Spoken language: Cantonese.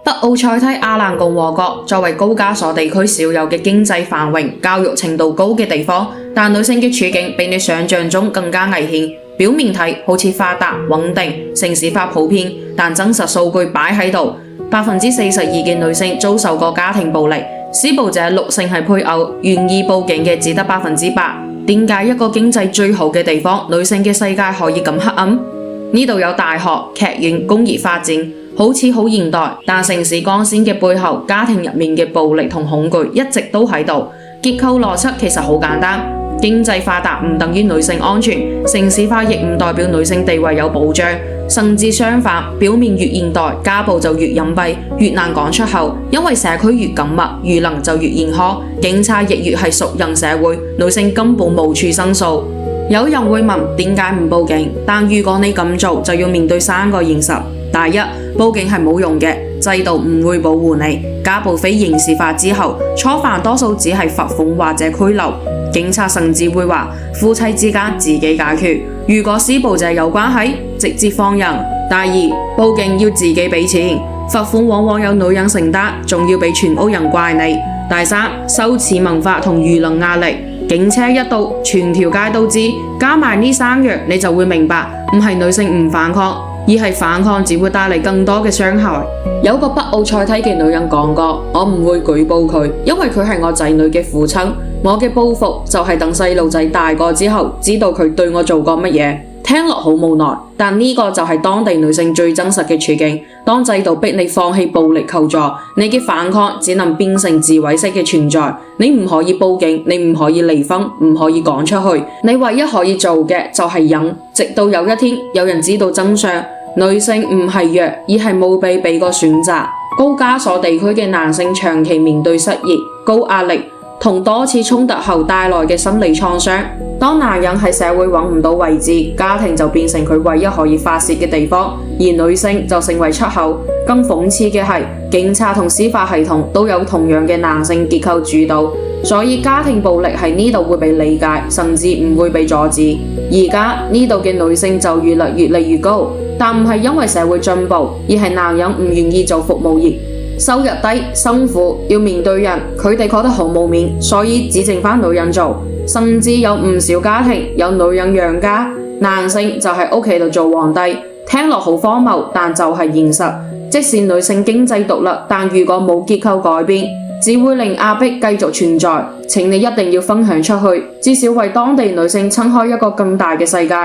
北奧塞梯亞蘭共和國作為高加索地區少有嘅經濟繁榮、教育程度高嘅地方，但女性嘅處境比你想象中更加危險。表面睇好似發達、穩定、城市化普遍，但真實數據擺喺度，42%嘅女性遭受過家庭暴力，施暴者6成係配偶，願意報警嘅只得8%。點解一個經濟最好嘅地方，女性嘅世界可以咁黑暗？呢度有大學、劇院、工業發展，好似好現代，但城市光鮮嘅背後，家庭入面嘅暴力同恐懼一直都喺度。結構邏輯其實好簡單，經濟發達唔等於女性安全，城市化亦唔代表女性地位有保障，甚至相反，表面越現代，家暴就越隱蔽，越難講出口，因為社區越緊密，輿論就越嚴苛，警察亦越係熟人社會，女性根本無處申訴。有人會問點解唔報警？但如果你咁做，就要面對3個現實。第一，報警係冇用嘅，制度唔會保護你。家暴非刑事化之後，初犯多數只係罰款或者拘留，警察甚至會話夫妻之間自己解決。如果施暴者有關係，直接放人。第二，報警要自己俾錢，罰款往往有女人承擔，仲要俾全屋人怪你。第三，羞恥文化同輿論壓力。警車一到，全條街都知，加埋呢3樣，你就會明白，唔係女性唔反抗，而係反抗只會帶嚟更多嘅傷害。有個北奧塞梯嘅女人講過，我唔會舉報佢，因為佢係我仔女嘅父親，我嘅報復就係等細路仔大個之後，知道佢對我做過乜嘢。聽落好無奈，但呢個就係當地女性最真實嘅處境。當制度逼你放棄暴力求助，你嘅反抗只能變成自毀式嘅存在。你唔可以報警，你唔可以離婚，唔可以講出去，你唯一可以做嘅就係忍，直到有一天有人知道真相。女性唔係弱，而係冇被俾個選擇。高加索地區嘅男性長期面對失業、高壓力同多次衝突後帶來嘅心理創傷。當男人喺社會揾唔到位置，家庭就變成佢唯一可以發洩嘅地方，而女性就成為出口。更諷刺嘅係，警察同司法系統都有同樣嘅男性結構主導，所以家庭暴力喺呢度會被理解，甚至唔會被阻止。而家呢度嘅女性就越嚟越高，但唔係因為社會進步，而係男人唔願意做服務業，收入低、辛苦，要面對人，佢哋覺得好冇面，所以只剩返女人做。甚至有唔少家庭有女人養家，男性就喺屋企度做皇帝。聽落好荒謬，但就係現實。即使女性經濟獨立，但如果冇結構改變，只會令壓迫繼續存在。請你一定要分享出去，至少為當地女性撐開一個更大嘅世界。